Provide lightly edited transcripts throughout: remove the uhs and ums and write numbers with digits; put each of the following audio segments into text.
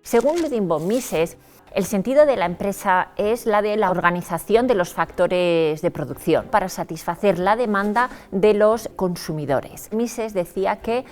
Según Ludwig von Mises, el sentido de la empresa es la de la organización de los factores de producción para satisfacer la demanda de los consumidores. Mises decía que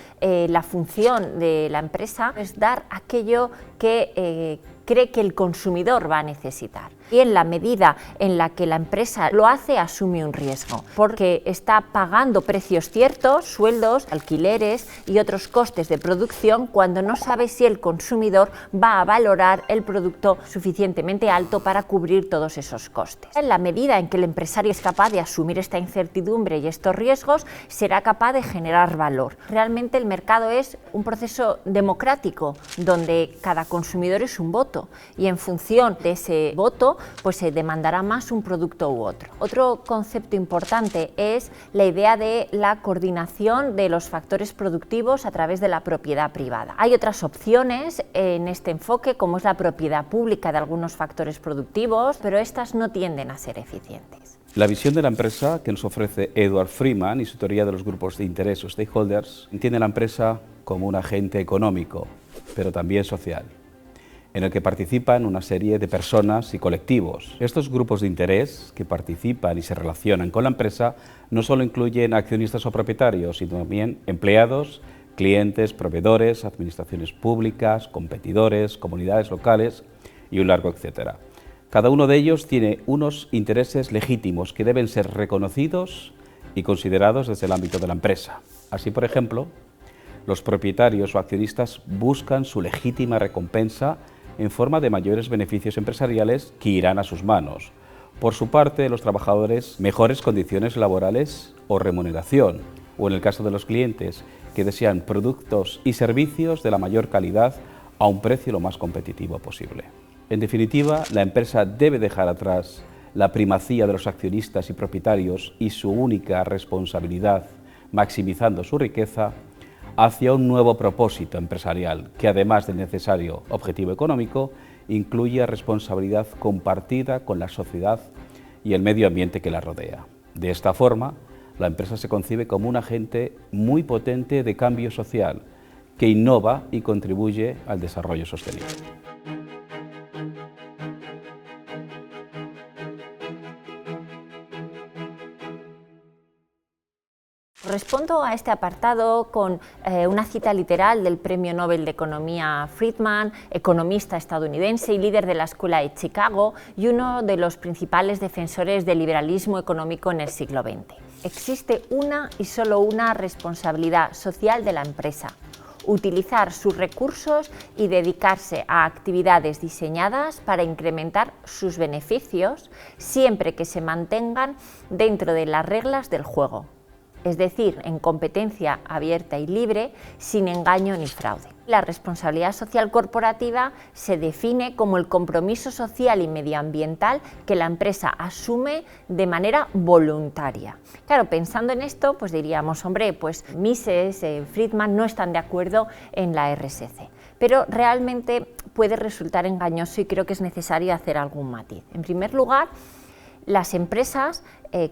la función de la empresa es dar aquello que cree que el consumidor va a necesitar. Y en la medida en la que la empresa lo hace, asume un riesgo, porque está pagando precios ciertos, sueldos, alquileres y otros costes de producción cuando no sabe si el consumidor va a valorar el producto suficientemente alto para cubrir todos esos costes. En la medida en que el empresario es capaz de asumir esta incertidumbre y estos riesgos, será capaz de generar valor. Realmente el mercado es un proceso democrático, donde cada consumidor es un voto y en función de ese voto pues se demandará más un producto u otro. Otro concepto importante es la idea de la coordinación de los factores productivos a través de la propiedad privada. Hay otras opciones en este enfoque, como es la propiedad pública de algunos factores productivos, pero estas no tienden a ser eficientes. La visión de la empresa que nos ofrece Edward Friedman y su teoría de los grupos de interés o stakeholders entiende la empresa como un agente económico, pero también social, en el que participan una serie de personas y colectivos. Estos grupos de interés que participan y se relacionan con la empresa no solo incluyen accionistas o propietarios, sino también empleados, clientes, proveedores, administraciones públicas, competidores, comunidades locales y un largo etcétera. Cada uno de ellos tiene unos intereses legítimos que deben ser reconocidos y considerados desde el ámbito de la empresa. Así, por ejemplo, los propietarios o accionistas buscan su legítima recompensa en forma de mayores beneficios empresariales que irán a sus manos. Por su parte, los trabajadores, mejores condiciones laborales o remuneración, o en el caso de los clientes, que desean productos y servicios de la mayor calidad a un precio lo más competitivo posible. En definitiva, la empresa debe dejar atrás la primacía de los accionistas y propietarios y su única responsabilidad, maximizando su riqueza, hacia un nuevo propósito empresarial que, además del necesario objetivo económico, incluye responsabilidad compartida con la sociedad y el medio ambiente que la rodea. De esta forma, la empresa se concibe como un agente muy potente de cambio social que innova y contribuye al desarrollo sostenible. Respondo a este apartado con una cita literal del Premio Nobel de Economía Friedman, economista estadounidense y líder de la Escuela de Chicago y uno de los principales defensores del liberalismo económico en el siglo XX. Existe una y solo una responsabilidad social de la empresa: utilizar sus recursos y dedicarse a actividades diseñadas para incrementar sus beneficios siempre que se mantengan dentro de las reglas del juego, es decir, en competencia abierta y libre, sin engaño ni fraude. La responsabilidad social corporativa se define como el compromiso social y medioambiental que la empresa asume de manera voluntaria. Claro, pensando en esto, pues diríamos, hombre, pues Mises, Friedman no están de acuerdo en la RSC. Pero realmente puede resultar engañoso y creo que es necesario hacer algún matiz. En primer lugar, las empresas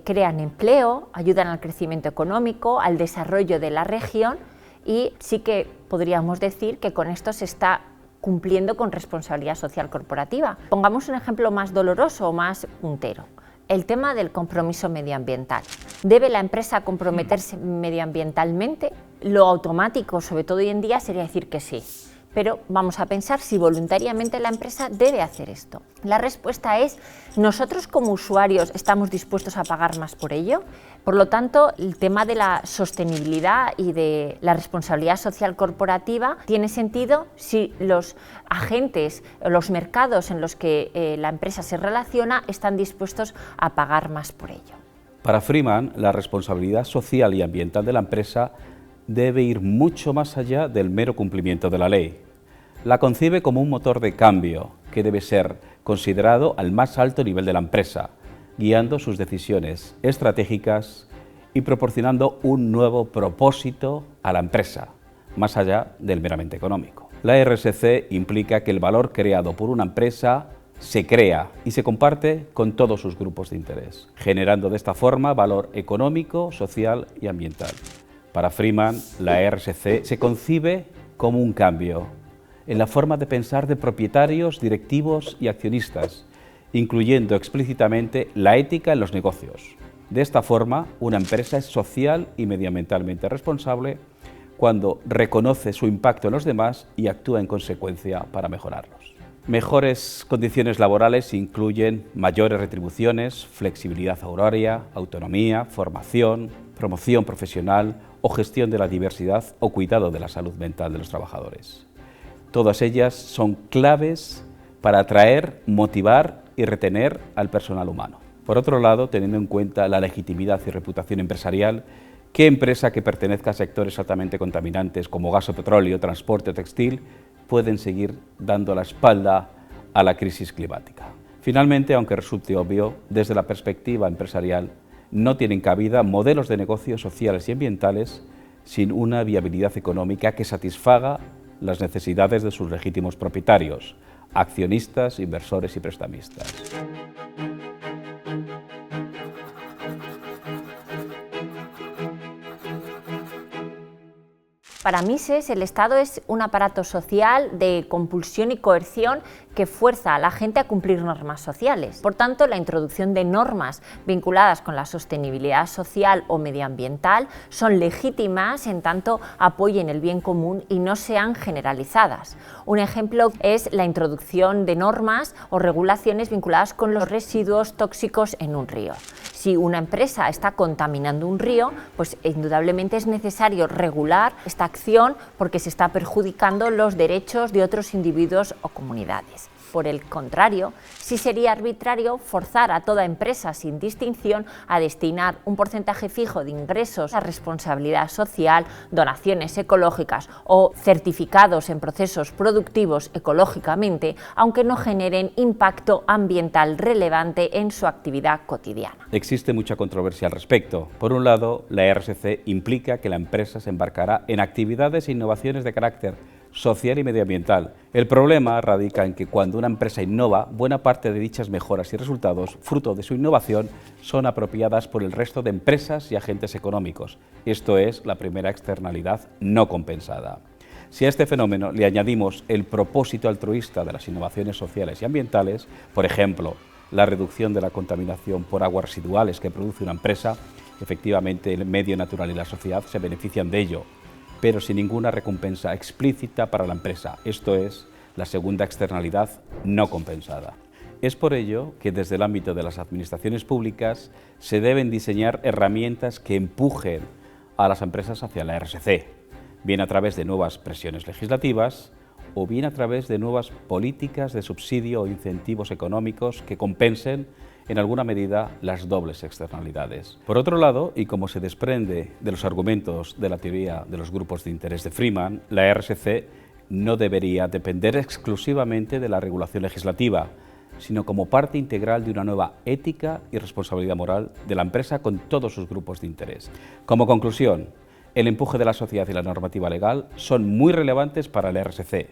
crean empleo, ayudan al crecimiento económico, al desarrollo de la región y sí que podríamos decir que con esto se está cumpliendo con responsabilidad social corporativa. Pongamos un ejemplo más doloroso o más puntero. El tema del compromiso medioambiental. ¿Debe la empresa comprometerse medioambientalmente? Lo automático, sobre todo hoy en día, sería decir que sí. Pero vamos a pensar si voluntariamente la empresa debe hacer esto. La respuesta es, ¿nosotros como usuarios estamos dispuestos a pagar más por ello? Por lo tanto, el tema de la sostenibilidad y de la responsabilidad social corporativa tiene sentido si los agentes, los mercados en los que la empresa se relaciona están dispuestos a pagar más por ello. Para Freeman, la responsabilidad social y ambiental de la empresa debe ir mucho más allá del mero cumplimiento de la ley. La concibe como un motor de cambio que debe ser considerado al más alto nivel de la empresa, guiando sus decisiones estratégicas y proporcionando un nuevo propósito a la empresa, más allá del meramente económico. La RSC implica que el valor creado por una empresa se crea y se comparte con todos sus grupos de interés, generando de esta forma valor económico, social y ambiental. Para Freeman, la RSC se concibe como un cambio en la forma de pensar de propietarios, directivos y accionistas, incluyendo explícitamente la ética en los negocios. De esta forma, una empresa es social y medioambientalmente responsable cuando reconoce su impacto en los demás y actúa en consecuencia para mejorarlos. Mejores condiciones laborales incluyen mayores retribuciones, flexibilidad horaria, autonomía, formación, promoción profesional o gestión de la diversidad o cuidado de la salud mental de los trabajadores. Todas ellas son claves para atraer, motivar y retener al personal humano. Por otro lado, teniendo en cuenta la legitimidad y reputación empresarial, ¿qué empresa que pertenezca a sectores altamente contaminantes como gas o petróleo, transporte o textil pueden seguir dando la espalda a la crisis climática? Finalmente, aunque resulte obvio, desde la perspectiva empresarial, no tienen cabida modelos de negocios sociales y ambientales sin una viabilidad económica que satisfaga las necesidades de sus legítimos propietarios, accionistas, inversores y prestamistas. Para Mises, el Estado es un aparato social de compulsión y coerción que fuerza a la gente a cumplir normas sociales. Por tanto, la introducción de normas vinculadas con la sostenibilidad social o medioambiental son legítimas en tanto apoyen el bien común y no sean generalizadas. Un ejemplo es la introducción de normas o regulaciones vinculadas con los residuos tóxicos en un río. Si una empresa está contaminando un río, pues indudablemente es necesario regular esta acción porque se está perjudicando los derechos de otros individuos o comunidades. Por el contrario, sí sería arbitrario forzar a toda empresa sin distinción a destinar un porcentaje fijo de ingresos a responsabilidad social, donaciones ecológicas o certificados en procesos productivos ecológicamente, aunque no generen impacto ambiental relevante en su actividad cotidiana. Existe mucha controversia al respecto. Por un lado, la RSC implica que la empresa se embarcará en actividades e innovaciones de carácter social y medioambiental. El problema radica en que cuando una empresa innova, buena parte de dichas mejoras y resultados, fruto de su innovación, son apropiadas por el resto de empresas y agentes económicos. Esto es la primera externalidad no compensada. Si a este fenómeno le añadimos el propósito altruista de las innovaciones sociales y ambientales, por ejemplo, la reducción de la contaminación por aguas residuales que produce una empresa, efectivamente el medio natural y la sociedad se benefician de ello, pero sin ninguna recompensa explícita para la empresa. Esto es la segunda externalidad no compensada. Es por ello que desde el ámbito de las administraciones públicas se deben diseñar herramientas que empujen a las empresas hacia la RSC, bien a través de nuevas presiones legislativas o bien a través de nuevas políticas de subsidio o incentivos económicos que compensen en alguna medida las dobles externalidades. Por otro lado, y como se desprende de los argumentos de la teoría de los grupos de interés de Freeman, la RSC no debería depender exclusivamente de la regulación legislativa, sino como parte integral de una nueva ética y responsabilidad moral de la empresa con todos sus grupos de interés. Como conclusión, el empuje de la sociedad y la normativa legal son muy relevantes para la RSC,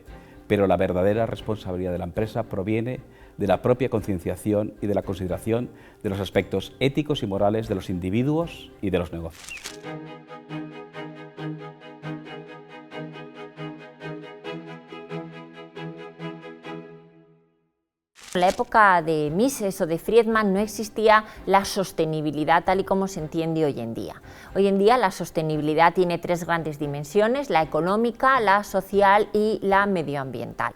pero la verdadera responsabilidad de la empresa proviene de la propia concienciación y de la consideración de los aspectos éticos y morales de los individuos y de los negocios. En la época de Mises o de Friedman no existía la sostenibilidad tal y como se entiende hoy en día. Hoy en día la sostenibilidad tiene tres grandes dimensiones: la económica, la social y la medioambiental.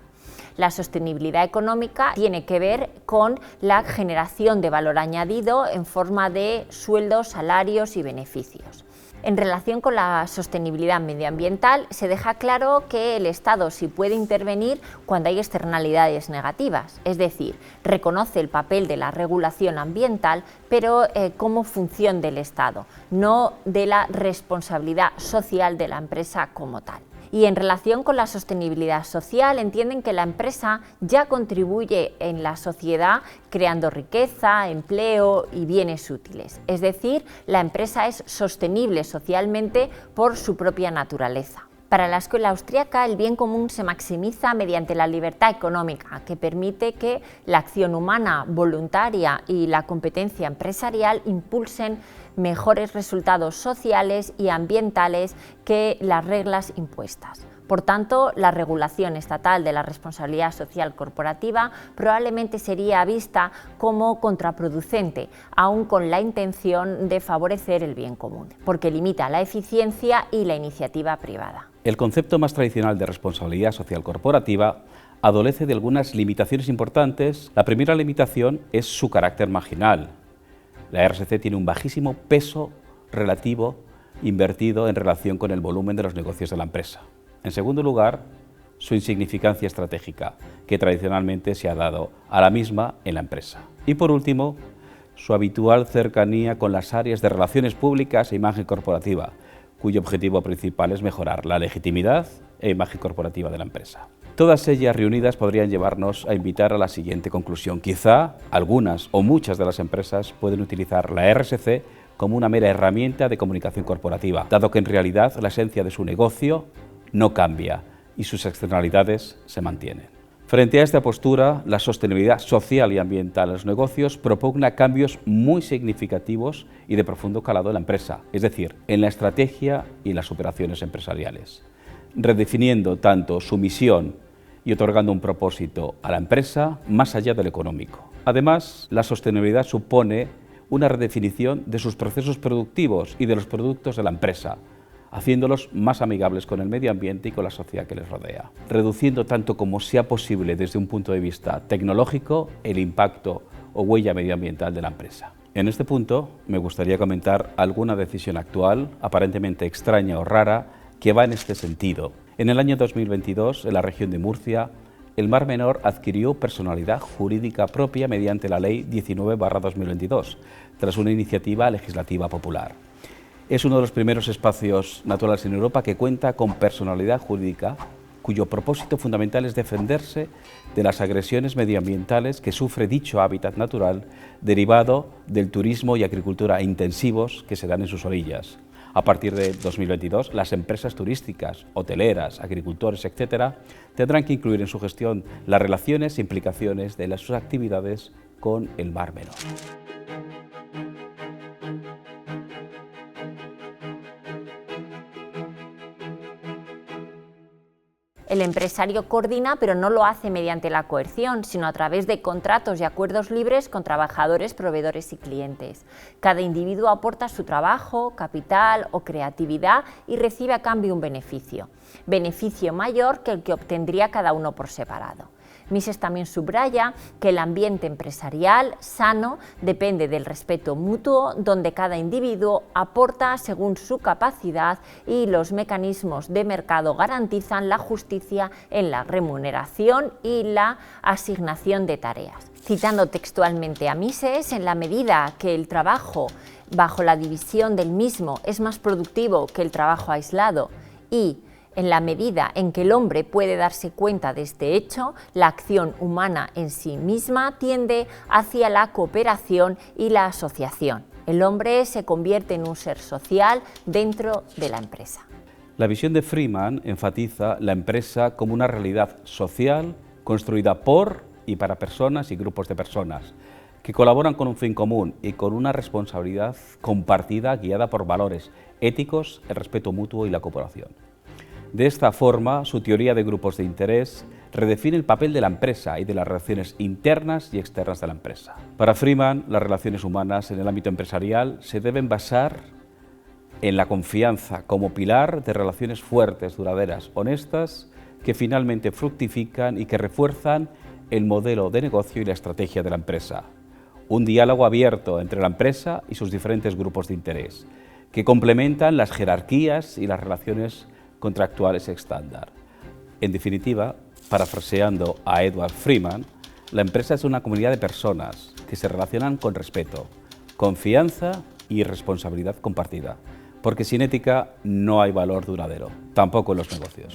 La sostenibilidad económica tiene que ver con la generación de valor añadido en forma de sueldos, salarios y beneficios. En relación con la sostenibilidad medioambiental, se deja claro que el Estado sí puede intervenir cuando hay externalidades negativas, es decir, reconoce el papel de la regulación ambiental, pero como función del Estado, no de la responsabilidad social de la empresa como tal. Y en relación con la sostenibilidad social, entienden que la empresa ya contribuye en la sociedad creando riqueza, empleo y bienes útiles. Es decir, la empresa es sostenible socialmente por su propia naturaleza. Para la escuela austríaca, el bien común se maximiza mediante la libertad económica, que permite que la acción humana voluntaria y la competencia empresarial impulsen mejores resultados sociales y ambientales que las reglas impuestas. Por tanto, la regulación estatal de la responsabilidad social corporativa probablemente sería vista como contraproducente, aun con la intención de favorecer el bien común, porque limita la eficiencia y la iniciativa privada. El concepto más tradicional de responsabilidad social corporativa adolece de algunas limitaciones importantes. La primera limitación es su carácter marginal. La RSC tiene un bajísimo peso relativo invertido en relación con el volumen de los negocios de la empresa. En segundo lugar, su insignificancia estratégica, que tradicionalmente se ha dado a la misma en la empresa. Y por último, su habitual cercanía con las áreas de relaciones públicas e imagen corporativa, cuyo objetivo principal es mejorar la legitimidad e imagen corporativa de la empresa. Todas ellas reunidas podrían llevarnos a invitar a la siguiente conclusión. Quizá algunas o muchas de las empresas pueden utilizar la RSC como una mera herramienta de comunicación corporativa, dado que en realidad la esencia de su negocio no cambia y sus externalidades se mantienen. Frente a esta postura, la sostenibilidad social y ambiental en los negocios propugna cambios muy significativos y de profundo calado en la empresa, es decir, en la estrategia y las operaciones empresariales, redefiniendo tanto su misión y otorgando un propósito a la empresa más allá del económico. Además, la sostenibilidad supone una redefinición de sus procesos productivos y de los productos de la empresa, haciéndolos más amigables con el medio ambiente y con la sociedad que les rodea, reduciendo tanto como sea posible desde un punto de vista tecnológico el impacto o huella medioambiental de la empresa. En este punto me gustaría comentar alguna decisión actual, aparentemente extraña o rara, que va en este sentido. En el año 2022, en la región de Murcia, el Mar Menor adquirió personalidad jurídica propia mediante la Ley 19/2022, tras una iniciativa legislativa popular. Es uno de los primeros espacios naturales en Europa que cuenta con personalidad jurídica, cuyo propósito fundamental es defenderse de las agresiones medioambientales que sufre dicho hábitat natural derivado del turismo y agricultura intensivos que se dan en sus orillas. A partir de 2022, las empresas turísticas, hoteleras, agricultores, etc., tendrán que incluir en su gestión las relaciones e implicaciones de sus actividades con el Mar Menor. El empresario coordina, pero no lo hace mediante la coerción, sino a través de contratos y acuerdos libres con trabajadores, proveedores y clientes. Cada individuo aporta su trabajo, capital o creatividad y recibe a cambio un beneficio mayor que el que obtendría cada uno por separado. Mises también subraya que el ambiente empresarial sano depende del respeto mutuo, donde cada individuo aporta según su capacidad y los mecanismos de mercado garantizan la justicia en la remuneración y la asignación de tareas. Citando textualmente a Mises, en la medida que el trabajo bajo la división del mismo es más productivo que el trabajo aislado y en la medida en que el hombre puede darse cuenta de este hecho, la acción humana en sí misma tiende hacia la cooperación y la asociación. El hombre se convierte en un ser social dentro de la empresa. La visión de Friedman enfatiza la empresa como una realidad social construida por y para personas y grupos de personas que colaboran con un fin común y con una responsabilidad compartida guiada por valores éticos, el respeto mutuo y la cooperación. De esta forma, su teoría de grupos de interés redefine el papel de la empresa y de las relaciones internas y externas de la empresa. Para Freeman, las relaciones humanas en el ámbito empresarial se deben basar en la confianza como pilar de relaciones fuertes, duraderas, honestas, que finalmente fructifican y que refuerzan el modelo de negocio y la estrategia de la empresa. Un diálogo abierto entre la empresa y sus diferentes grupos de interés, que complementan las jerarquías y las relaciones contractuales estándar. En definitiva, parafraseando a Edward Freeman, la empresa es una comunidad de personas que se relacionan con respeto, confianza y responsabilidad compartida, porque sin ética no hay valor duradero, tampoco en los negocios.